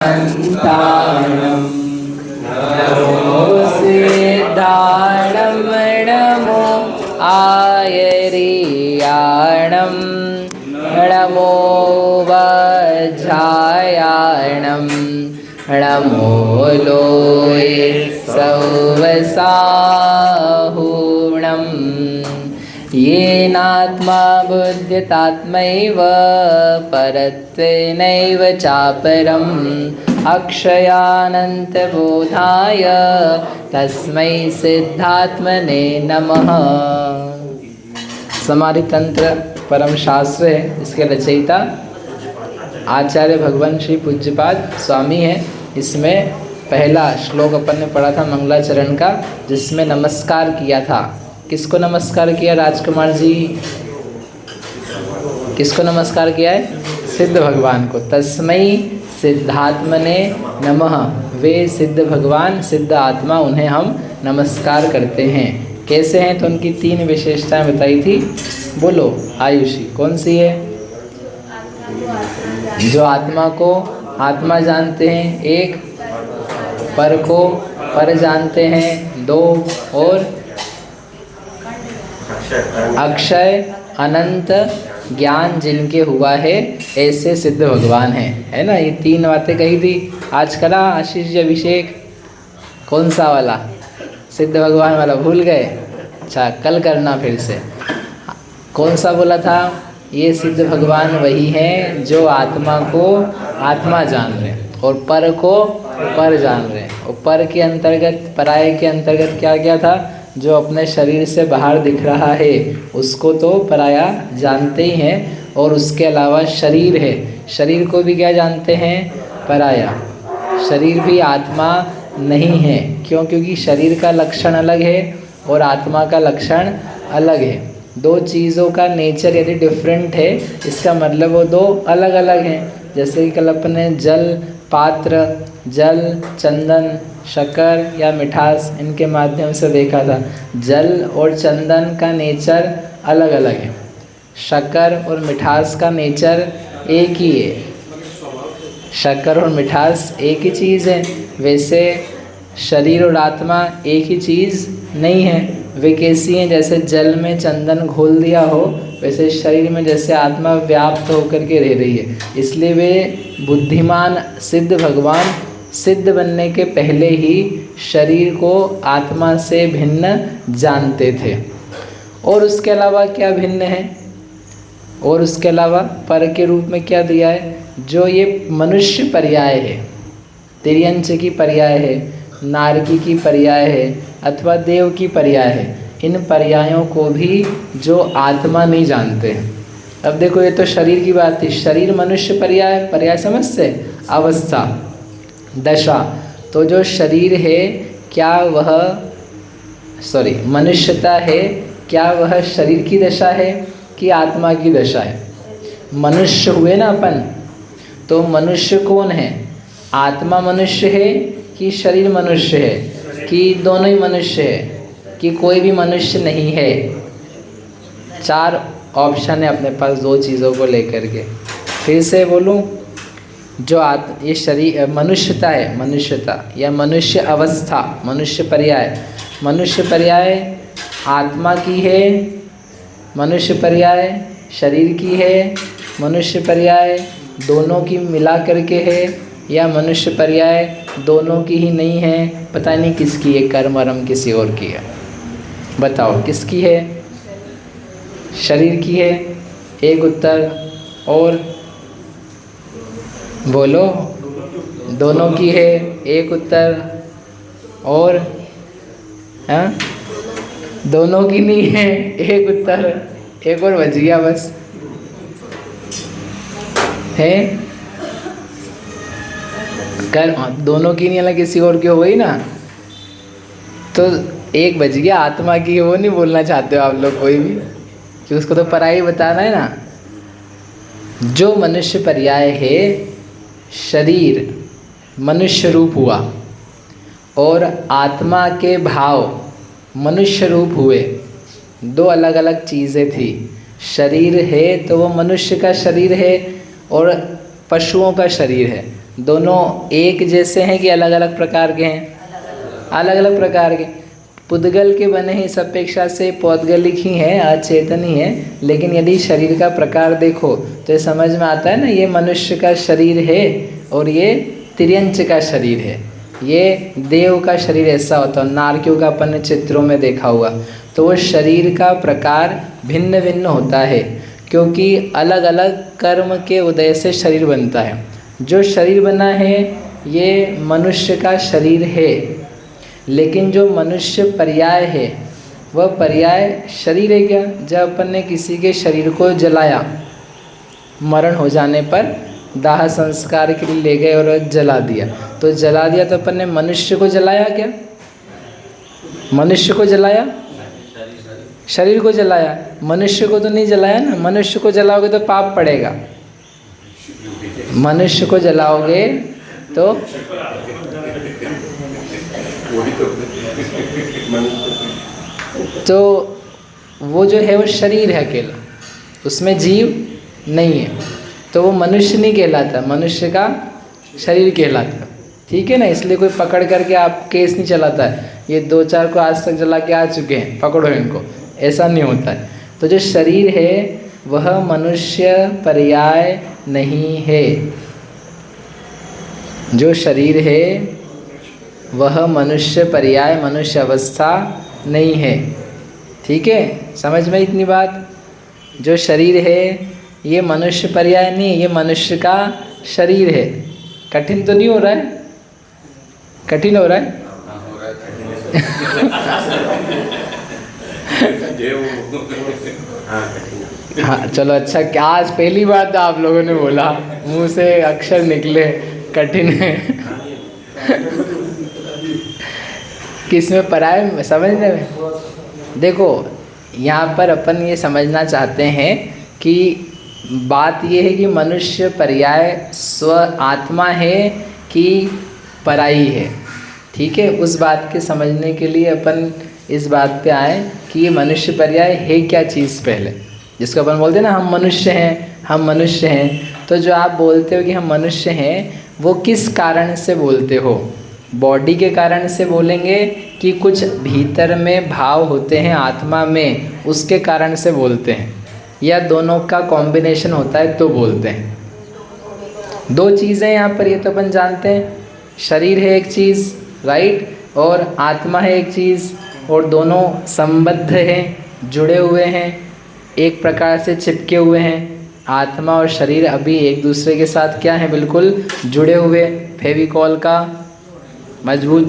संतानं नमो सिद्धाणं नमो आयर्याणं नमो वज्रायाणं नमो लोये सौवसाहुणं येनात्मा बुध्यतात्मैव परत्वेनैव चापरम् अक्षयानन्तबोधाय तस्मै सिद्धात्मने नमः। समाधि तंत्र परम शास्त्र है, इसके रचयिता आचार्य भगवान श्री पूज्यपाद स्वामी हैं। इसमें पहला श्लोक अपन ने पढ़ा था मंगलाचरण का, जिसमें नमस्कार किया था। किसको नमस्कार किया राजकुमार जी? किसको नमस्कार किया है? सिद्ध भगवान को। तस्मै सिद्धात्मने नमः। वे सिद्ध भगवान, सिद्ध आत्मा, उन्हें हम नमस्कार करते हैं। कैसे हैं? तो उनकी 3 विशेषताएं बताई थी। बोलो आयुषी, कौन सी है? जो आत्मा को आत्मा जानते हैं, 1 पर को पर जानते हैं, 2 और अक्षय अनंत ज्ञान जिनके हुआ है, ऐसे सिद्ध भगवान हैं, है ना। ये 3 बातें कही थी। आज करा आशीष जी अभिषेक? कौन सा वाला? सिद्ध भगवान वाला भूल गए? अच्छा, कल करना फिर से। कौन सा बोला था? ये सिद्ध भगवान वही हैं जो आत्मा को आत्मा जान रहे हैं और पर को पर जान रहे हैं। और पर के अंतर्गत, पराये के अंतर्गत क्या क्या था? जो अपने शरीर से बाहर दिख रहा है उसको तो पराया जानते ही हैं, और उसके अलावा शरीर है, शरीर को भी क्या जानते हैं? पराया। शरीर भी आत्मा नहीं है। क्यों? क्योंकि शरीर का लक्षण अलग है और आत्मा का लक्षण अलग है। 2 चीज़ों का नेचर यदि डिफरेंट है, इसका मतलब वो 2 अलग अलग हैं। जैसे कि कल अपने जल पात्र, जल, चंदन, शक्कर या मिठास, इनके माध्यम से देखा था। जल और चंदन का नेचर अलग अलग है, शक्कर और मिठास का नेचर एक ही है। शक्कर और मिठास एक ही चीज़ है। वैसे शरीर और आत्मा एक ही चीज़ नहीं है। वे कैसी हैं? जैसे जल में चंदन घोल दिया हो, वैसे शरीर में जैसे आत्मा व्याप्त होकर के रह रही है। इसलिए वे बुद्धिमान सिद्ध भगवान सिद्ध बनने के पहले ही शरीर को आत्मा से भिन्न जानते थे। और उसके अलावा क्या भिन्न है? और उसके अलावा पर के रूप में क्या दिया है? जो ये मनुष्य पर्याय है, तिर्यंच की पर्याय है, नारकी की पर्याय है, अथवा देव की पर्याय है, इन पर्यायों को भी जो आत्मा नहीं जानते हैं। अब देखो, ये तो शरीर की बात थी। शरीर मनुष्य पर्याय, पर्याय समझते? अवस्था, दशा। तो जो शरीर है, क्या वह मनुष्यता है, क्या वह शरीर की दशा है कि आत्मा की दशा है? मनुष्य हुए ना अपन, तो मनुष्य कौन है? आत्मा मनुष्य है कि शरीर मनुष्य है, कि दोनों ही मनुष्य है, कि कोई भी मनुष्य नहीं है? 4 ऑप्शन है अपने पास 2 चीज़ों को लेकर के। फिर से बोलूं, जो ये शरीर मनुष्यता है, मनुष्यता या मनुष्य अवस्था, मनुष्य पर्याय। मनुष्य पर्याय आत्मा की है, मनुष्य पर्याय शरीर की है, मनुष्य पर्याय दोनों की मिला करके है, या मनुष्य पर्याय दोनों की ही नहीं है। पता नहीं किसकी है, कर्म वर्म किसी और की है। बताओ किसकी है? शरीर की है, एक उत्तर। और बोलो, दोनों की है, एक उत्तर। और हाँ, दोनों की नहीं है, एक उत्तर। एक और बच गया बस, है कर दोनों की नहीं, अलग किसी और की हो गई ना, तो एक बच गया। आत्मा की वो नहीं बोलना चाहते हो आप लोग कोई भी, कि उसको तो पराई बताना है ना। जो मनुष्य पर्याय है, शरीर मनुष्य रूप हुआ और आत्मा के भाव मनुष्य रूप हुए। 2 अलग अलग चीज़ें थी। शरीर है तो वो मनुष्य का शरीर है और पशुओं का शरीर है। दोनों एक जैसे हैं कि अलग अलग प्रकार के हैं? अलग अलग प्रकार के। पुद्गल के बने ही इस अपेक्षा से पौद्गलिक ही हैं, अचेतन ही हैं। लेकिन यदि शरीर का प्रकार देखो तो ये समझ में आता है ना, ये मनुष्य का शरीर है और ये तिर्यंच का शरीर है। ये देव का शरीर ऐसा होता है, नारकियों का अपन ने चित्रों में देखा हुआ। तो वो शरीर का प्रकार भिन्न भिन्न होता है, क्योंकि अलग अलग कर्म के उदय से शरीर बनता है। जो शरीर बना है ये मनुष्य का शरीर है, लेकिन जो मनुष्य पर्याय है वह पर्याय शरीर है क्या? जब अपन ने किसी के शरीर को जलाया, मरण हो जाने पर दाह संस्कार के लिए ले गए और जला दिया, तो जला दिया तो अपन ने मनुष्य को जलाया क्या? मनुष्य को जलाया? शरीर को जलाया, मनुष्य को तो नहीं जलाया ना। मनुष्य को जलाओगे तो पाप पड़ेगा। मनुष्य को जलाओगे तो वो जो है वो शरीर है अकेला, उसमें जीव नहीं है, तो वो मनुष्य नहीं कहलाता, मनुष्य का शरीर कहलाता। ठीक है ना? इसलिए कोई पकड़ करके आप केस नहीं चलाता है, ये 2-4 को आज तक जला के आ चुके हैं, पकड़ो इनको, ऐसा नहीं होता है। तो जो शरीर है वह मनुष्य पर्याय नहीं है। जो शरीर है वह मनुष्य पर्याय, मनुष्य अवस्था नहीं है। ठीक है, समझ में इतनी बात? जो शरीर है ये मनुष्य पर्याय नहीं, ये मनुष्य का शरीर है। कठिन तो नहीं हो रहा है? कठिन हो रहा है? हाँ चलो, अच्छा, क्या आज पहली बात आप लोगों ने बोला, मुंह से अक्षर निकले कठिन है। किसमें पराय समझने में? देखो, यहाँ पर अपन ये समझना चाहते हैं कि बात ये है कि मनुष्य पर्याय स्व आत्मा है कि पराई है। ठीक है, उस बात के समझने के लिए अपन इस बात पे आए कि ये मनुष्य पर्याय है क्या चीज़ पहले, जिसको अपन बोलते हैं ना हम मनुष्य हैं, हम मनुष्य हैं। तो जो आप बोलते हो कि हम मनुष्य हैं, वो किस कारण से बोलते हो? बॉडी के कारण से बोलेंगे कि कुछ भीतर में भाव होते हैं आत्मा में, उसके कारण से बोलते हैं, या दोनों का कॉम्बिनेशन होता है तो बोलते हैं? 2 चीज़ें यहाँ पर, ये तो अपन जानते हैं। शरीर है एक चीज़, राइट, और आत्मा है एक चीज़, और दोनों संबद्ध हैं, जुड़े हुए हैं, एक प्रकार से चिपके हुए हैं। आत्मा और शरीर अभी एक दूसरे के साथ क्या है? बिल्कुल जुड़े हुए, फेविकॉल का मजबूत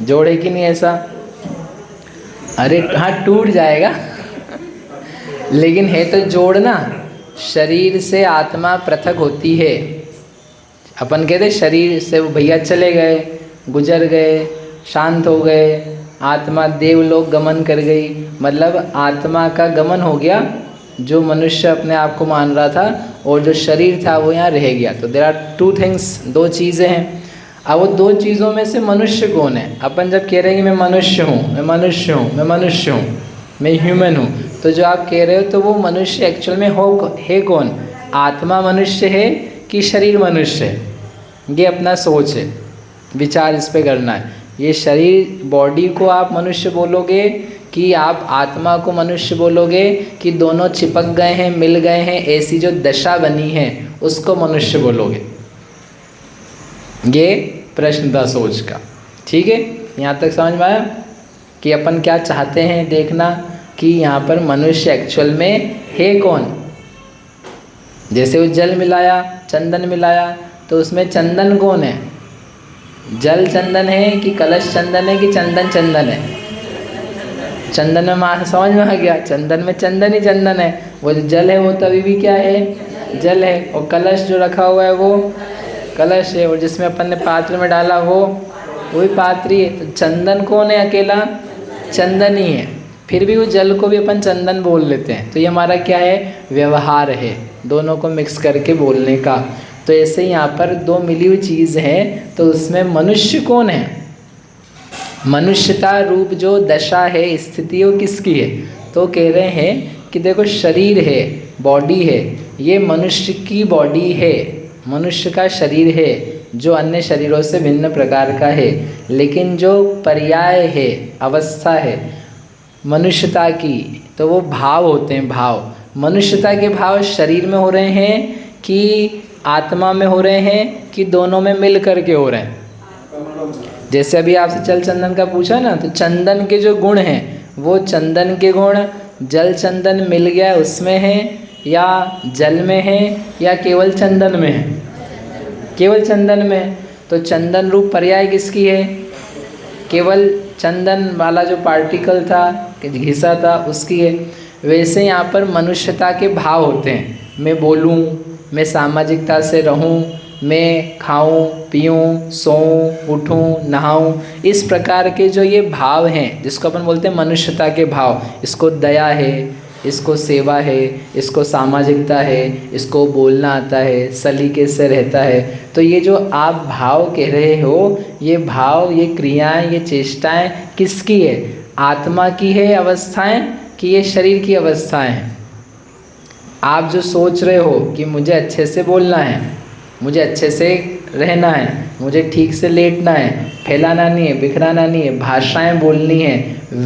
जोड़ है कि नहीं ऐसा? अरे हाँ, टूट जाएगा लेकिन है तो जोड़ ना। शरीर से आत्मा पृथक होती है। अपन कहते शरीर से वो भैया चले गए, गुजर गए, शांत हो गए, आत्मा देवलोक गमन कर गई, मतलब आत्मा का गमन हो गया, जो मनुष्य अपने आप को मान रहा था, और जो शरीर था वो यहाँ रह गया। तो देयर आर 2 थिंग्स, 2 चीज़ें हैं। अब वो 2 चीज़ों में से मनुष्य कौन है? अपन जब कह रहे हैं कि मैं मनुष्य हूँ, मैं मनुष्य हूँ, मैं मनुष्य हूँ, मैं ह्यूमन हूँ, तो जो आप कह रहे हो तो वो मनुष्य एक्चुअल में है कौन? आत्मा मनुष्य है कि शरीर मनुष्य है? ये अपना सोच है, विचार इस पे करना है। ये शरीर बॉडी को आप मनुष्य बोलोगे कि आप आत्मा को मनुष्य बोलोगे, कि दोनों चिपक गए हैं, मिल गए हैं, ऐसी जो दशा बनी है उसको मनुष्य बोलोगे? ये प्रश्न था सोच का। ठीक है, यहाँ तक समझ में आया कि अपन क्या चाहते हैं देखना, कि यहाँ पर मनुष्य एक्चुअल में है कौन? जैसे वो जल मिलाया, चंदन मिलाया, तो उसमें चंदन कौन है? जल चंदन है कि कलश चंदन है कि चंदन चंदन है? चंदन में माँ समझ में आ गया, चंदन में चंदन ही चंदन है। वो जो जल है वो तभी भी क्या है? जल है। और कलश जो रखा हुआ है वो कलश है, और जिसमें अपन ने पात्र में डाला वो भी पात्री है। तो चंदन कौन है? अकेला चंदन ही है। फिर भी वो जल को भी अपन चंदन बोल लेते हैं। तो ये हमारा क्या है? व्यवहार है, दोनों को मिक्स करके बोलने का। तो ऐसे ही यहाँ पर 2 मिली हुई चीज़ है, तो उसमें मनुष्य कौन है? मनुष्यता रूप जो दशा है, स्थिति, वो किसकी है? तो कह रहे हैं कि देखो, शरीर है, बॉडी है, ये मनुष्य की बॉडी है, मनुष्य का शरीर है जो अन्य शरीरों से भिन्न प्रकार का है, लेकिन जो पर्याय है, अवस्था है मनुष्यता की, तो वो भाव होते हैं। भाव, मनुष्यता के भाव शरीर में हो रहे हैं कि आत्मा में हो रहे हैं कि दोनों में मिल करके हो रहे हैं। जैसे अभी आपसे जल चंदन का पूछा ना, तो चंदन के जो गुण हैं वो चंदन के गुण जल चंदन मिल गया उसमें है, या जल में है, या केवल चंदन में है? केवल चंदन में। तो चंदन रूप पर्याय किसकी है? केवल चंदन वाला जो पार्टिकल था, घिसा था, उसकी है। वैसे यहाँ पर मनुष्यता के भाव होते हैं। मैं बोलूँ, मैं सामाजिकता से रहूँ, मैं खाऊं पीऊं सोऊं उठूं नहाऊं, इस प्रकार के जो ये भाव हैं जिसको अपन बोलते हैं मनुष्यता के भाव, इसको दया है, इसको सेवा है, इसको सामाजिकता है, इसको बोलना आता है, सलीके से रहता है। तो ये जो आप भाव कह रहे हो, ये भाव, ये क्रियाएं, ये चेष्टाएं किसकी है? आत्मा की है अवस्थाएं कि ये शरीर की अवस्थाएं हैं? आप जो सोच रहे हो कि मुझे अच्छे से बोलना है, मुझे अच्छे से रहना है, मुझे ठीक से लेटना है, फैलाना नहीं है, बिखराना नहीं है, भाषाएं बोलनी है,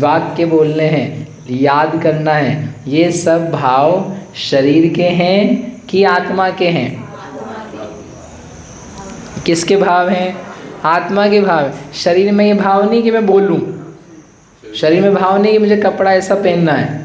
वाक्य बोलने हैं, याद करना है, ये सब भाव शरीर के हैं कि आत्मा के हैं? किसके भाव हैं? आत्मा के भाव। शरीर में ये भाव नहीं कि मैं बोलूं, शरीर में भाव नहीं कि मुझे कपड़ा ऐसा पहनना है,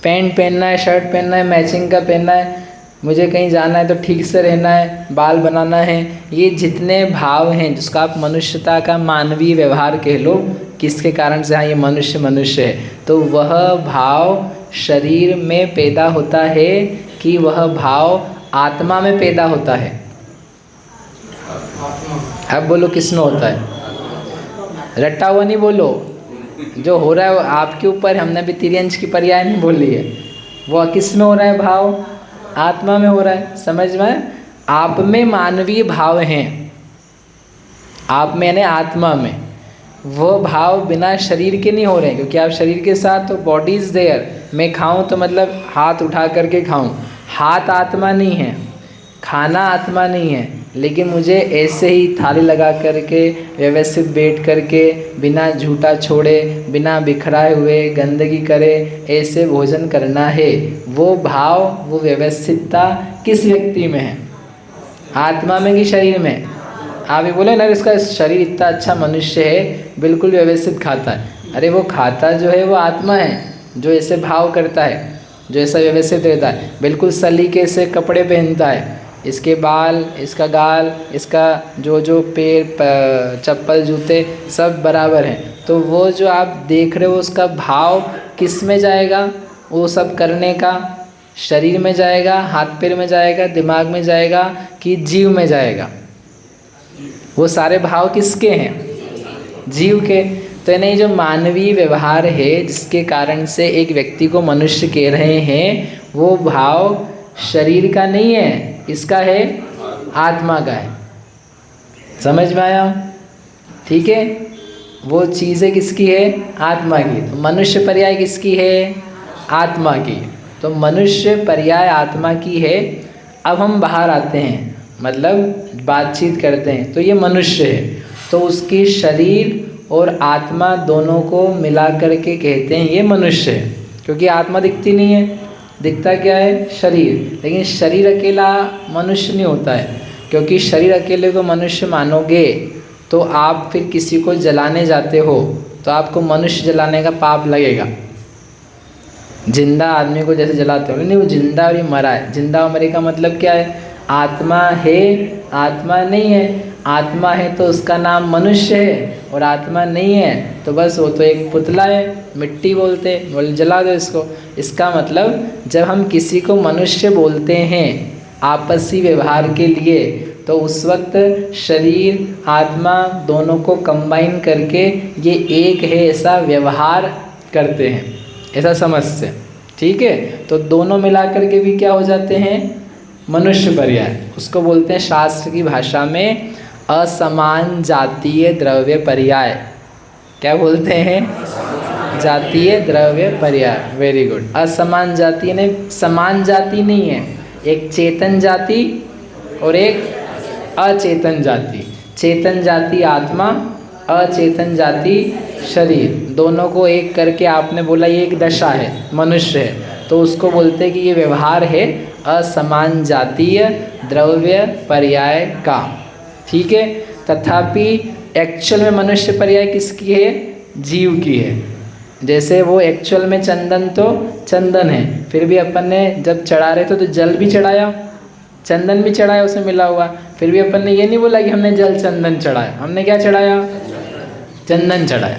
पैंट पहनना है, शर्ट पहनना है, मैचिंग का पहनना है, मुझे कहीं जाना है तो ठीक से रहना है, बाल बनाना है। ये जितने भाव हैं जिसका आप मनुष्यता का मानवीय व्यवहार कह लो, किसके कारण से हाँ ये मनुष्य मनुष्य है, तो वह भाव शरीर में पैदा होता है कि वह भाव आत्मा में पैदा होता है? अब बोलो किसमें होता है? रट्टा हुआ नहीं बोलो, जो हो रहा है वो आपके ऊपर। हमने भी तिर्यंश की पर्याय नहीं बोली है। वो किस में हो रहा है भाव? आत्मा में हो रहा है। समझ में? आप में मानवीय भाव हैं, आप में यानी आत्मा में। वो भाव बिना शरीर के नहीं हो रहे हैं, क्योंकि आप शरीर के साथ, तो बॉडी इज़ देयर। मैं खाऊं तो मतलब हाथ उठा करके खाऊं, हाथ आत्मा नहीं है, खाना आत्मा नहीं है, लेकिन मुझे ऐसे ही थाली लगा करके व्यवस्थित बैठ करके बिना झूठा छोड़े, बिना बिखराए हुए, गंदगी करे, ऐसे भोजन करना है। वो भाव, वो व्यवस्थितता किस व्यक्ति में है? आत्मा में कि शरीर में? आप ये बोले ना इसका शरीर इतना अच्छा मनुष्य है, बिल्कुल व्यवस्थित खाता है। अरे वो खाता जो है वो आत्मा है, जो ऐसे भाव करता है, जो ऐसा व्यवस्थित रहता है, बिल्कुल सलीके से कपड़े पहनता है, इसके बाल, इसका गाल, इसका जो पैर, चप्पल, जूते सब बराबर हैं। तो वो जो आप देख रहे हो उसका भाव किस में जाएगा? वो सब करने का शरीर में जाएगा, हाथ पैर में जाएगा, दिमाग में जाएगा कि जीव में जाएगा? वो सारे भाव किसके हैं? जीव के। तो नहीं, जो मानवीय व्यवहार है जिसके कारण से एक व्यक्ति को मनुष्य कह रहे हैं, वो भाव शरीर का नहीं है, इसका है? आत्मा का है। समझ में आया? ठीक है, वो चीज़ें किसकी है? आत्मा की। तो मनुष्य पर्याय किसकी है? आत्मा की। तो मनुष्य पर्याय आत्मा की है। अब हम बाहर आते हैं, मतलब बातचीत करते हैं, तो ये मनुष्य है, तो उसकी शरीर और आत्मा दोनों को मिला करके कहते हैं ये मनुष्य है। क्योंकि आत्मा दिखती नहीं है, दिखता क्या है? शरीर। लेकिन शरीर अकेला मनुष्य नहीं होता है, क्योंकि शरीर अकेले को मनुष्य मानोगे तो आप फिर किसी को जलाने जाते हो तो आपको मनुष्य जलाने का पाप लगेगा। जिंदा आदमी को जैसे जलाते हो, नहीं, वो जिंदा और ये मरा है। जिंदा और मरे का मतलब क्या है? आत्मा है, आत्मा नहीं है। आत्मा है तो उसका नाम मनुष्य है, और आत्मा नहीं है तो बस वो तो एक पुतला है, मिट्टी बोलते, बोल जला दो इसको। इसका मतलब जब हम किसी को मनुष्य बोलते हैं आपसी व्यवहार के लिए, तो उस वक्त शरीर आत्मा दोनों को कंबाइन करके ये एक है ऐसा व्यवहार करते हैं, ऐसा समझते हैं। ठीक है, तो दोनों मिला करके भी क्या हो जाते हैं? मनुष्य पर्याय। उसको बोलते हैं शास्त्र की भाषा में असमान जातीय द्रव्य पर्याय। क्या बोलते हैं? जातीय द्रव्य पर्याय। Very good. असमान जातीय नहीं, समान जाति नहीं है। एक चेतन जाति और एक अचेतन जाति। चेतन जाति आत्मा, अचेतन जाति शरीर, दोनों को एक करके आपने बोला ये एक दशा है, मनुष्य है, तो उसको बोलते हैं कि ये व्यवहार है असमान जातीय द्रव्य पर्याय का। ठीक है, तथापि एक्चुअल में मनुष्य पर्याय किसकी है? जीव की है। जैसे वो एक्चुअल में चंदन तो चंदन है, फिर भी अपन ने जब चढ़ा रहे थे तो जल भी चढ़ाया, चंदन भी चढ़ाया उसमें मिला हुआ, फिर भी अपन ने ये नहीं बोला कि हमने जल चंदन चढ़ाया, हमने क्या चढ़ाया? चंदन चढ़ाया।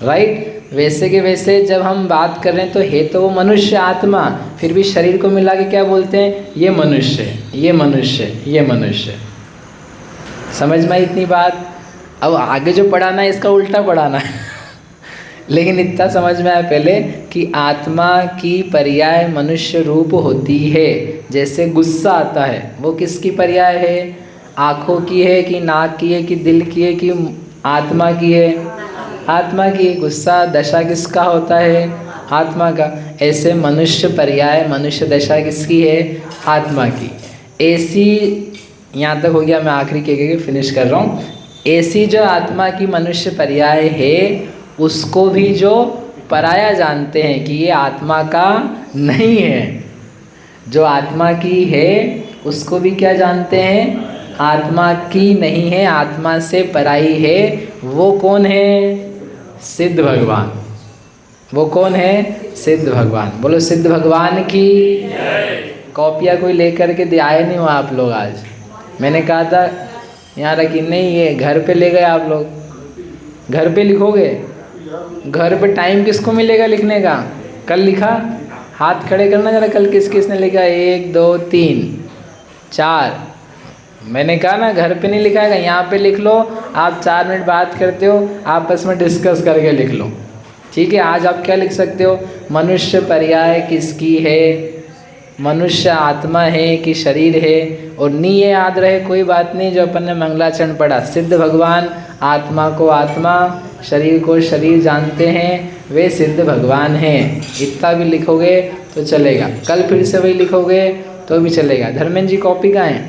राइट? वैसे के वैसे जब हम बात कर रहे हैं तो है तो वो मनुष्य आत्मा, फिर भी शरीर को मिला के क्या बोलते हैं? ये मनुष्य है, ये मनुष्य है, ये मनुष्य है। समझ में आई इतनी बात? अब आगे जो पढ़ाना है इसका उल्टा पढ़ाना है लेकिन इतना समझ में आया पहले कि आत्मा की पर्याय मनुष्य रूप होती है। जैसे गुस्सा आता है, वो किसकी पर्याय है? आँखों की है कि नाक की है कि दिल की है कि आत्मा की है? आत्मा की। गुस्सा दशा किसका होता है? आत्मा का। ऐसे मनुष्य पर्याय, मनुष्य दशा किसकी है? आत्मा की। ऐसी, यहाँ तक हो गया, मैं आखिरी के फिनिश कर रहा हूँ। ऐसी जो आत्मा की मनुष्य पर्याय है उसको भी जो पराया जानते हैं कि ये आत्मा का नहीं है, जो आत्मा की है उसको भी क्या जानते हैं? आत्मा की नहीं है, आत्मा से पराई है। वो कौन है? सिद्ध भगवान। वो कौन है? सिद्ध भगवान। बोलो सिद्ध भगवान की। कॉपियाँ कोई लेकर के दे आए नहीं हो आप लोग आज? मैंने कहा था यहाँ रखी, नहीं, ये घर पे ले गए आप लोग। घर पे लिखोगे? घर पे टाइम किसको मिलेगा लिखने का? कल लिखा? हाथ खड़े करना जरा, कल किस किस ने लिखा? 1 2 3 4। मैंने कहा ना घर पे नहीं लिखाएगा, यहाँ पे लिख लो। आप 4 मिनट बात करते हो, आपस में डिस्कस करके लिख लो। ठीक है? आज आप क्या लिख सकते हो? मनुष्य पर्याय किसकी है? मनुष्य आत्मा है कि शरीर है? और नहीं ये याद रहे, कोई बात नहीं, जो अपन ने मंगलाचरण पढ़ा, सिद्ध भगवान आत्मा को आत्मा, शरीर को शरीर जानते हैं, वे सिद्ध भगवान हैं। इतना भी लिखोगे तो चलेगा। कल फिर से वही लिखोगे तो भी चलेगा। धर्मेंद्र जी कॉपी कहाँ है?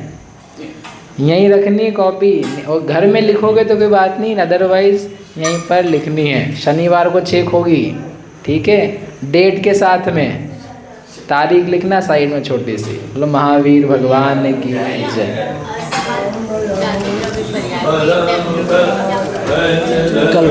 यहीं रखनी है कॉपी, और घर में लिखोगे तो कोई बात नहीं, अदरवाइज यहीं पर लिखनी है। शनिवार को चेक होगी। ठीक है? डेट के साथ में तारीख लिखना साइड में छोटी सी। बोलो महावीर भगवान की जय। कल